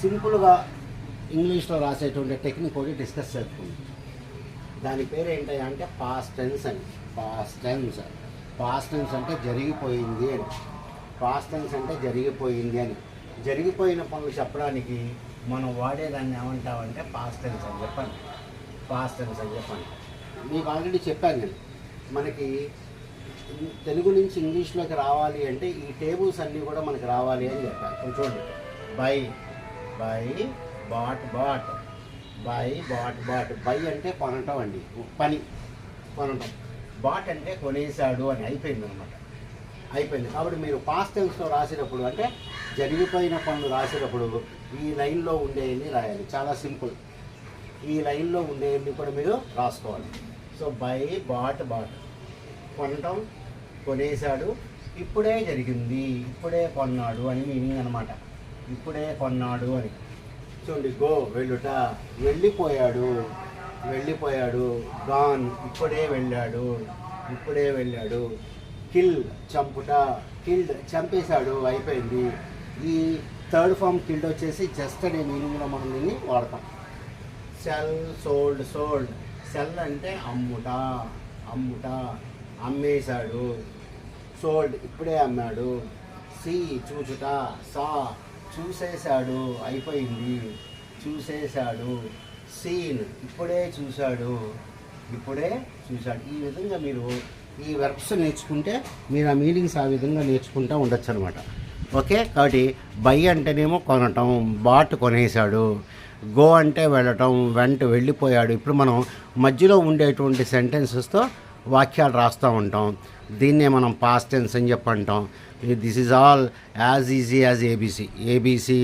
సింపుల్గా ఇంగ్లీష్లో రాసేటువంటి టెక్నిక్ ఒకటి డిస్కస్ చేసుకుందాం. దాని పేరు ఏంటి అంటే పాస్ట్ టెన్స్ అని. పాస్ట్ టెన్స్ అంటే జరిగిపోయింది అని. పాస్ట్ టెన్స్ అంటే జరిగిపోయింది అని. జరిగిపోయిన పనులు చెప్పడానికి మనం వాడేదాన్ని ఏమంటామంటే పాస్ట్ టెన్స్ అని చెప్పండి. పాస్ట్ టెన్స్ అని చెప్పండి. మీకు ఆల్రెడీ చెప్పాను నేను, మనకి తెలుగు నుంచి ఇంగ్లీష్లోకి రావాలి అంటే ఈ టేబుల్స్ అన్నీ కూడా మనకి రావాలి అని చెప్పాను. కొంచెం చూడండి. బై బాట్ బై అంటే కొనటం అండి, పని కొనటం. బాట్ అంటే కొనేశాడు అని అయిపోయింది అనమాట. అయిపోయింది. కాబట్టి మీరు పాస్ట్ టెన్స్లో రాసేటప్పుడు అంటే జరిగిపోయిన పనులు రాసేటప్పుడు ఈ లైన్లో ఉండేవన్నీ రాయాలి. చాలా సింపుల్. ఈ లైన్లో ఉండేవన్నీ కూడా మీరు రాసుకోవాలి. సో బై బాట్ కొనటం, కొనేశాడు, ఇప్పుడే జరిగింది, ఇప్పుడే కొన్నాడు అని మీనింగ్ అనమాట. ఇప్పుడే కొన్నాడు అని. చూడండి. గో వెళ్ళుట, వెళ్ళిపోయాడు. గాన్ ఇప్పుడే వెళ్ళాడు. కిల్ చంపుట, కిల్డ్ చంపేశాడు, అయిపోయింది. ఈ థర్డ్ ఫామ్ కిల్డ్ వచ్చేసి జస్ట్ అనే మీనింగ్లో మనం దీన్ని వాడతాం. Cell sold. సెల్ అంటే అమ్ముట, అమ్మేశాడు. సోల్డ్ ఇప్పుడే అమ్మాడు. సీ చూచుట, సా చూసేశాడు, అయిపోయింది, చూసేశాడు. సీన్ ఇప్పుడే చూశాడు. ఈ విధంగా మీరు ఈ వెర్బ్స్ నేర్చుకుంటే మీరు ఆ మీనింగ్స్ ఆ విధంగా నేర్చుకుంటూ ఉండొచ్చు అనమాట. ఓకే. కాబట్టి బై అంటేనేమో కొనటం, బాట్ కొనేశాడు. గో అంటే వెళ్ళటం, వెళ్ళిపోయాడు. ఇప్పుడు మనం మధ్యలో ఉండేటువంటి సెంటెన్సెస్తో వాక్యాలు రాస్తూ ఉంటాం. దీన్నే మనం పాస్ట్ టెన్స్ అని చెప్పి అంటాం. This is all as easy as ABC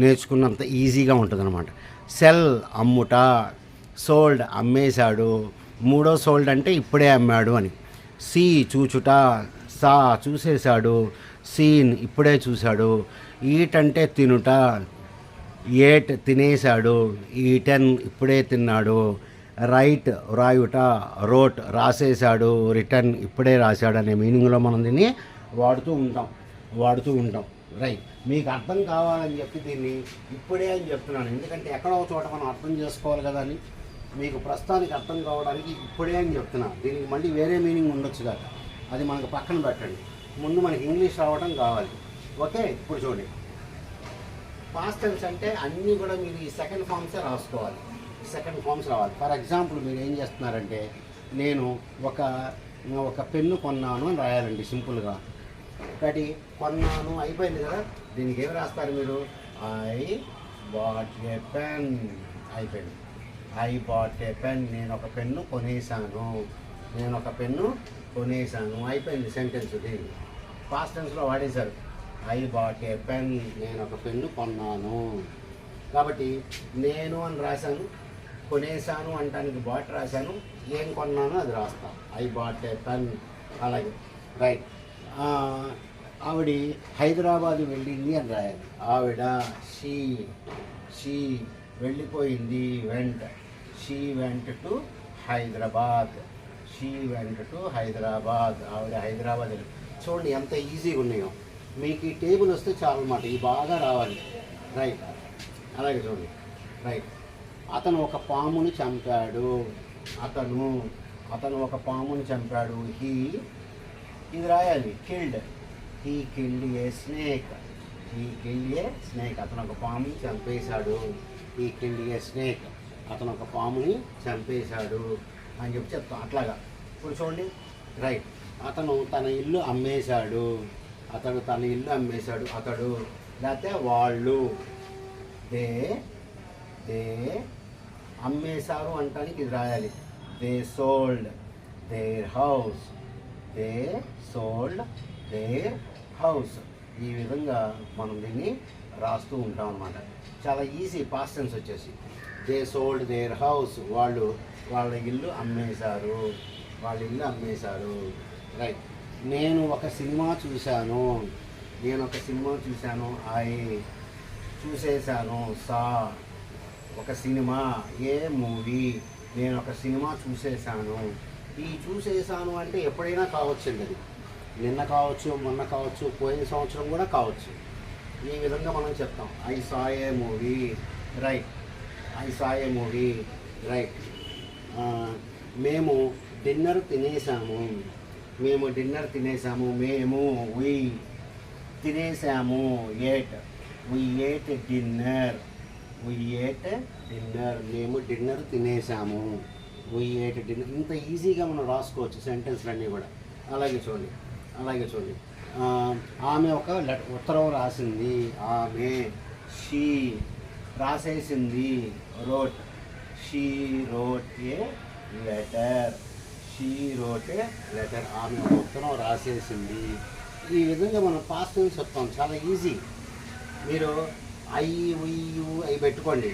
నేర్చుకున్నంత ఈజీగా ఉంటుంది అనమాట. సెల్ అమ్ముట, సోల్డ్ అమ్మేశాడు. మూడో సోల్డ్ అంటే ఇప్పుడే అమ్మాడు అని. సీ చూచుట, సా చూసేశాడు. సీన్ ఇప్పుడే చూశాడు. ఈట్ అంటే తినుట, ఏట్ తినేశాడు. ఈటెన్ ఇప్పుడే తిన్నాడు. రైట్ వ్రాయుట, రోట్ రాసేశాడు. రిటర్న్ ఇప్పుడే రాశాడు అనే మీనింగ్లో మనం దీన్ని వాడుతూ ఉంటాం. రైట్. మీకు అర్థం కావాలని చెప్పి దీన్ని ఇప్పుడే అని చెప్తున్నాను. ఎందుకంటే ఎక్కడో చోట మనం అర్థం చేసుకోవాలి కదా అని. మీకు ప్రస్తుతానికి అర్థం కావడానికి ఇప్పుడే అని చెప్తున్నా. దీనికి మళ్ళీ వేరే మీనింగ్ ఉండొచ్చు కదా, అది మనకు పక్కన పెట్టండి. ముందు మనకి ఇంగ్లీష్ రావడం కావాలి. ఓకే. ఇప్పుడు చూడండి. పాస్ట్ టెన్స్ అంటే అన్నీ కూడా మీరు ఈ సెకండ్ ఫామ్సే రాసుకోవాలి. సెకండ్ ఫామ్స్ రావాలి. ఫర్ ఎగ్జాంపుల్ మీరు ఏం చేస్తున్నారంటే, నేను ఒక పెన్ను కొన్నాను అని రాయాలండి సింపుల్గా. కాబట్టి కొన్నాను అయిపోయింది కదా, దీనికి ఏమి రాస్తారు మీరు? I bought a pen. అయిపోయింది. I bought a pen. నేను ఒక పెన్ను కొనేశాను. అయిపోయింది సెంటెన్స్. దీన్ని పాస్ట్ టెన్స్లో వాడేశారు. I bought a pen. నేను ఒక పెన్ను కొన్నాను. కాబట్టి నేను అని రాశాను, కొనేశాను అంటానికి బాట్ రాశాను, ఏం కొన్నానో అది రాస్తాను. I bought a pen. అలాగే. రైట్. ఆవిడ హైదరాబాద్ వెళ్ళింది అని రాయాలి. ఆవిడ షీ వెళ్ళిపోయింది. She went to Hyderabad. ఆవిడ హైదరాబాద్ వెళ్ళి. చూడండి ఎంత ఈజీగా ఉన్నాయో. మీకు ఈ టేబుల్ వస్తే చాలు అన్నమాట. ఇవి బాగా రావాలి. రైట్. అలాగే చూడండి. రైట్. అతను ఒక పాముని చంపాడు. అతను ఒక పాముని చంపాడు. ఇది రాయాలి. He killed a snake. అతను ఒక పాముని చంపేశాడు. He killed a snake. అతను ఒక పాముని చంపేశాడు అని చెప్పి చెప్తాం. అట్లాగా. ఇప్పుడు చూడండి. రైట్. అతను తన ఇల్లు అమ్మేశాడు. అతడు లేకపోతే వాళ్ళు. దే అమ్మేశారు అంటానికి ఇది రాయాలి. They sold their house. ఈ విధంగా మనం దీన్ని రాస్తూ ఉంటాం అన్నమాట. చాలా ఈజీ. పాస్ట్ టెన్స్ వచ్చేసి దే సోల్డ్ దేర్ హౌస్. వాళ్ళ ఇల్లు అమ్మేశారు. రైట్. నేను ఒక సినిమా చూశాను. ఐ చూసేశాను. సా ఒక సినిమా. ఏ మూవీ. నేను ఒక సినిమా చూసేశాను. ఈ చూసేశాను అంటే ఎప్పుడైనా కావచ్చండి. అది నిన్న కావచ్చు, మొన్న కావచ్చు, పోయిన సంవత్సరం కూడా కావచ్చు. ఈ విధంగా మనం చెప్తాం. I saw a movie, right. I saw a movie, right. మేము డిన్నర్ తినేసాము, మేము డిన్నర్ తినేసాము. మేము వి తినేసాము, ate, we ate dinner, we ate dinner. మేము డిన్నర్ తినేసాము, వి ఏట్ డిన్నర్. ఇంత ఈజీగా మనం రాసుకోవచ్చు సెంటెన్స్లన్నీ కూడా. అలాగే చూడండి, అలాగే చూడండి. ఆమె ఒక ఉత్తరం రాసింది, ఆమె. షీ రాసేసింది, wrote, she wrote a letter, she wrote a letter. ఆమె ఒక ఉత్తరం రాసేసింది. ఈ విధంగా మనం పాస్ట్ టెన్స్ చెప్తాం, చాలా ఈజీ. మీరు ఐ ఉయ్యు అవి పెట్టుకోండి,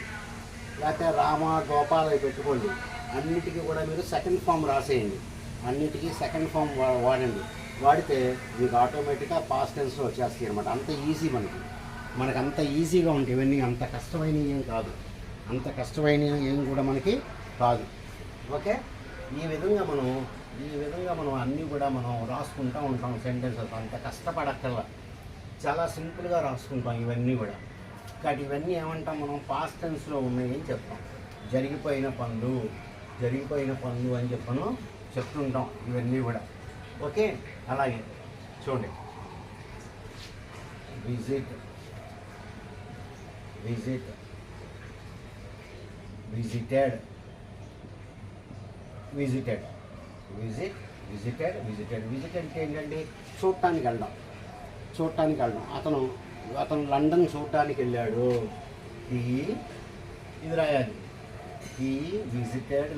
లేకపోతే రామ గోపాల్ అవి పెట్టుకోండి. అన్నిటికీ కూడా మీరు సెకండ్ ఫామ్ రాసేయండి, అన్నిటికీ సెకండ్ ఫామ్ వాడండి. వాడితే మీకు ఆటోమేటిక్గా పాస్ట్ టెన్స్లో వచ్చేస్తాయి అనమాట. అంత ఈజీ మనకు అంత ఈజీగా ఉంటాయి ఇవన్నీ. అంత కష్టమైనవి ఏం కాదు, అంత కష్టమైనవి ఏం కూడా మనకి కాదు. ఓకే, ఈ విధంగా మనం అన్నీ కూడా మనం రాసుకుంటూ ఉంటాం సెంటెన్సెస్. అంత కష్టపడక్కర్లా, చాలా సింపుల్గా రాసుకుంటాం ఇవన్నీ కూడా. కాబట్టి ఇవన్నీ ఏమంటాం మనం, పాస్ట్ టెన్స్లో ఉన్నాయి అని చెప్తాం. జరిగిపోయిన పనులు అని చెప్పను చెప్తుంటాం ఇవన్నీ కూడా. ఓకే, అలాగే చూడండి. విజిట్, విజిటెడ్, విజిటెడ్ ఏంటండి, చూడటానికి వెళ్ళడం. అతను లండన్ చూడటానికి వెళ్ళాడు. ఇది రాయాలి, హీ విజిటెడ్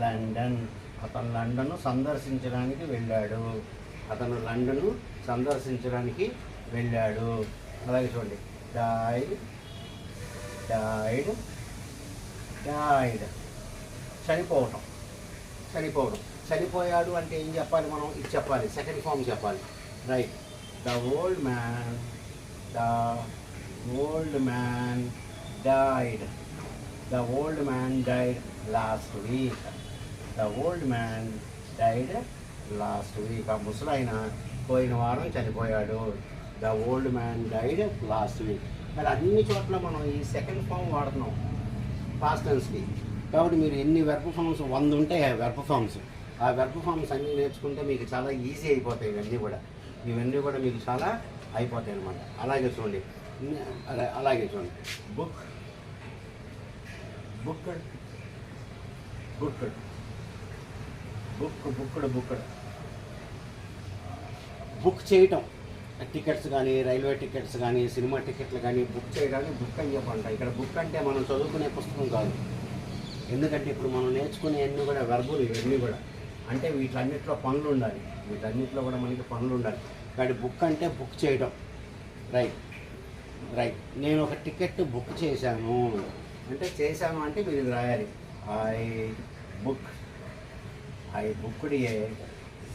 లండన్. అతను లండన్ సందర్శించడానికి వెళ్ళాడు. అలాగే చూడండి, డైడ్ చనిపోయాడు అంటే ఏం చెప్పాలి మనం, ఇది చెప్పాలి, సెకండ్ ఫామ్ చెప్పాలి, right. The old man died last week. ఆ ముసలాయన పోయిన వారం చనిపోయాడు. The old man died last week. మరి అన్ని చోట్ల మనం ఈ సెకండ్ ఫామ్ వాడుతున్నాం పాస్ట్ టెన్స్కి. కాబట్టి మీరు ఎన్ని వెర్బ్ ఫామ్స్ 100 ఉంటాయి వెర్బ్ ఫామ్స్. ఆ వెర్బ్ ఫామ్స్ అన్నీ నేర్చుకుంటే మీకు చాలా ఈజీ అయిపోతాయి ఇవన్నీ కూడా మీకు చాలా అయిపోతాయి అన్నమాట. అలాగే చూడండి, బుక్ చేయటం. టికెట్స్ కానీ, రైల్వే టికెట్స్ కానీ, సినిమా టికెట్లు కానీ బుక్ చేయడానికి బుక్ అని చెప్పంట. ఇక్కడ బుక్ అంటే మనం చదువుకునే పుస్తకం కాదు, ఎందుకంటే ఇప్పుడు మనం నేర్చుకునే అన్నీ కూడా వెర్బులు ఇవన్నీ కూడా. అంటే వీటన్నిటిలో పనులు ఉండాలి, వీటన్నిటిలో కూడా మనకి పనులు ఉండాలి. కాబట్టి బుక్ అంటే బుక్ చేయడం, రైట్. నేను ఒక టికెట్ బుక్ చేశాను అంటే మీరు ఇది రాయాలి, I booked A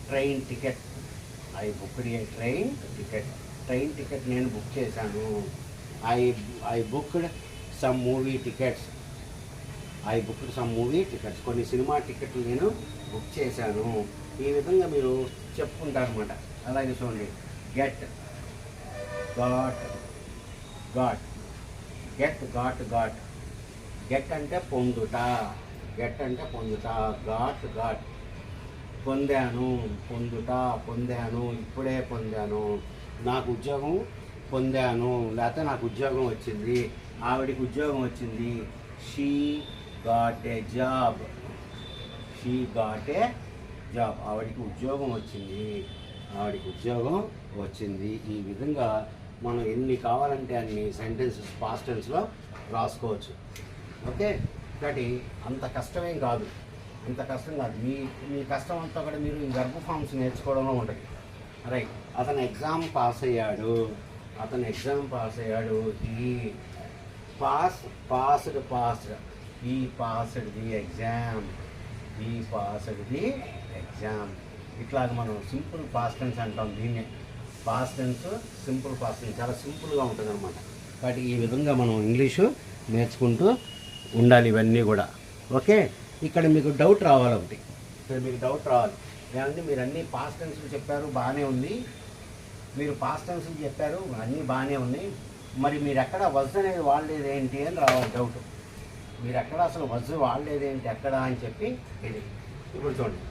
train ticket. Train ticket నేను బుక్ చేశాను. I booked some movie tickets. కొన్ని సినిమా టికెట్లు నేను బుక్ చేశాను. ఈ విధంగా మీరు చెప్పుకుంటారనమాట. అలాగే చూడండి, గెట్ అంటే పొందుట, గాట్ పొందాను, ఇప్పుడే పొందాను. నాకు ఉద్యోగం పొందాను, లేకపోతే నాకు ఉద్యోగం వచ్చింది. ఆవిడికి ఉద్యోగం వచ్చింది. She got a job. ఆవిడికి ఉద్యోగం వచ్చింది. ఈ విధంగా మనం ఎన్ని కావాలంటే అన్ని సెంటెన్సెస్ పాస్ట్ టెన్స్లో రాసుకోవచ్చు. ఓకే, కాబట్టి అంత కష్టమేం కాదు, మీ కష్టం అంతా కూడా మీరు ఈ వెర్బ్ ఫామ్స్ నేర్చుకోవడంలో ఉంటుంది. రైట్. అతను ఎగ్జామ్ పాస్ అయ్యాడు. He passed he passed the exam. ఇట్లాగ మనం సింపుల్ పాస్ట్ టెన్స్ అంటాం దీన్నే. Past tense, simple past tense చాలా సింపుల్గా ఉంటుంది అనమాట. కాబట్టి ఈ విధంగా మనం ఇంగ్లీషు నేర్చుకుంటూ ఉండాలి ఇవన్నీ కూడా. ఓకే, ఇక్కడ మీకు డౌట్ రావాలి ఏమంటే మీరు అన్నీ పాస్ట్ టెన్స్లు చెప్పారు, బాగానే ఉంది. మీరు పాస్ట్ టెన్స్ చెప్పారు, అన్నీ బాగానే ఉన్నాయి, మరి మీరు ఎక్కడ వజ్ అనేది వాడలేదు ఏంటి అని రావాలి డౌట్. మీరు ఎక్కడ అసలు వజ్ వాడలేదు ఏంటి ఎక్కడ అని చెప్పి ఇది. ఇప్పుడు చూడండి,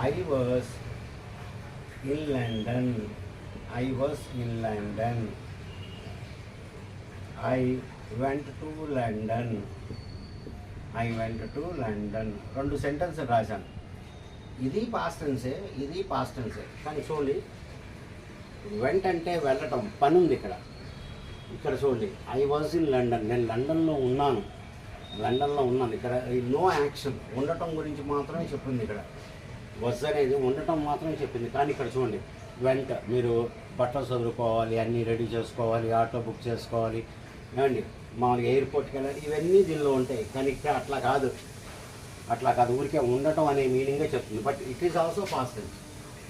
I was in London, I was in London, I went to London, I went to London. 2 సెంటెన్సులు రాశాను. ఇది పాస్ట్ టెన్సే, ఇది పాస్ట్ టెన్సే. కానీ చూడండి, వెంట్ అంటే వెళ్ళటం, పని ఉంది ఇక్కడ. ఇక్కడ చూడండి, ఐ వాజ్ ఇన్ లండన్, నేను లండన్లో ఉన్నాను, లండన్లో ఉన్నాను. ఇక్కడ నో యాక్షన్, ఉండటం గురించి మాత్రమే చెప్పింది. ఇక్కడ వజ్ అనేది ఉండటం మాత్రమే చెప్పింది. కానీ ఇక్కడ చూడండి, వెంట మీరు బట్టలు చదువుకోవాలి, అన్నీ రెడీ చేసుకోవాలి, ఆటో బుక్ చేసుకోవాలి, ఏమండి మామూలుగా ఎయిర్పోర్ట్కి వెళ్ళాలి, ఇవన్నీ దీనిలో ఉంటాయి. కానీ ఇక్కడ అట్లా కాదు, అట్లా కాదు, ఊరికే ఉండటం అనే మీనింగే చెప్తుంది. But it is also past tense.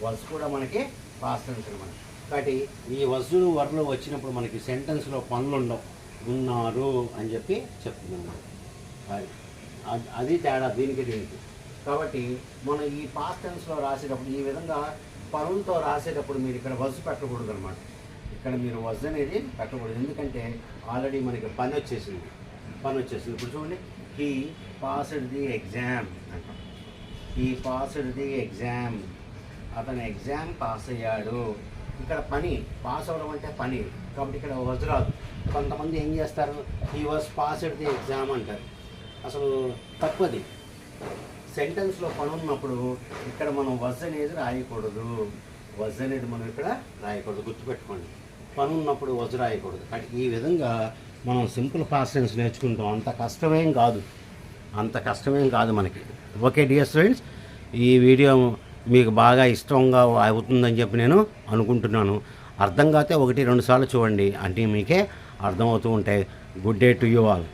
Was కూడా మనకి పాస్ట్ టెన్స్ అనమాట. కాబట్టి ఈ వజ్జులు వర్లు వచ్చినప్పుడు మనకి సెంటెన్స్లో పనులు ఉండవు, ఉన్నారు అని చెప్పి చెప్తుంది అన్నమాట. అది తేడా దీనికి దీనికి. కాబట్టి మనం ఈ పాస్ట్ టెన్స్లో రాసేటప్పుడు ఈ విధంగా పనులతో రాసేటప్పుడు మీరు ఇక్కడ వజ్ పెట్టకూడదు అనమాట. ఇక్కడ మీరు వజ్ అనేది పెట్టకూడదు, ఎందుకంటే ఆల్రెడీ మనకి పని వచ్చేసింది. ఇప్పుడు చూడండి, హీ పాస్డ్ ది ఎగ్జామ్ అంటాం. హీ పాస్డ్ ది ఎగ్జామ్, అతను ఎగ్జామ్ పాస్ అయ్యాడు. ఇక్కడ పని, పాస్ అవ్వడం అంటే పని, కాబట్టి ఇక్కడ వజ్ రాదు. కొంతమంది ఏం చేస్తారు, he was passed the exam అంటారు. అసలు తప్పది. సెంటెన్స్లో పని ఉన్నప్పుడు ఇక్కడ మనం వజ్ అనేది రాయకూడదు. వజ్ అనేది మనం ఇక్కడ రాయకూడదు, గుర్తుపెట్టుకోండి. పని ఉన్నప్పుడు వజ్ రాయకూడదు. కానీ ఈ విధంగా మనం సింపుల్ పాస్ట్ టెన్స్ నేర్చుకుంటాం. అంత కష్టమేం కాదు మనకి. ఓకే డియర్ స్టూడెంట్స్, ఈ వీడియో మీకు బాగా ఇష్టంగా అవుతుందని చెప్పి నేను అనుకుంటున్నాను. అర్థం కాకపోతే 1-2 సార్లు చూడండి, అంటే మీకే అర్థమవుతూ ఉంటాయి. Good day to you all.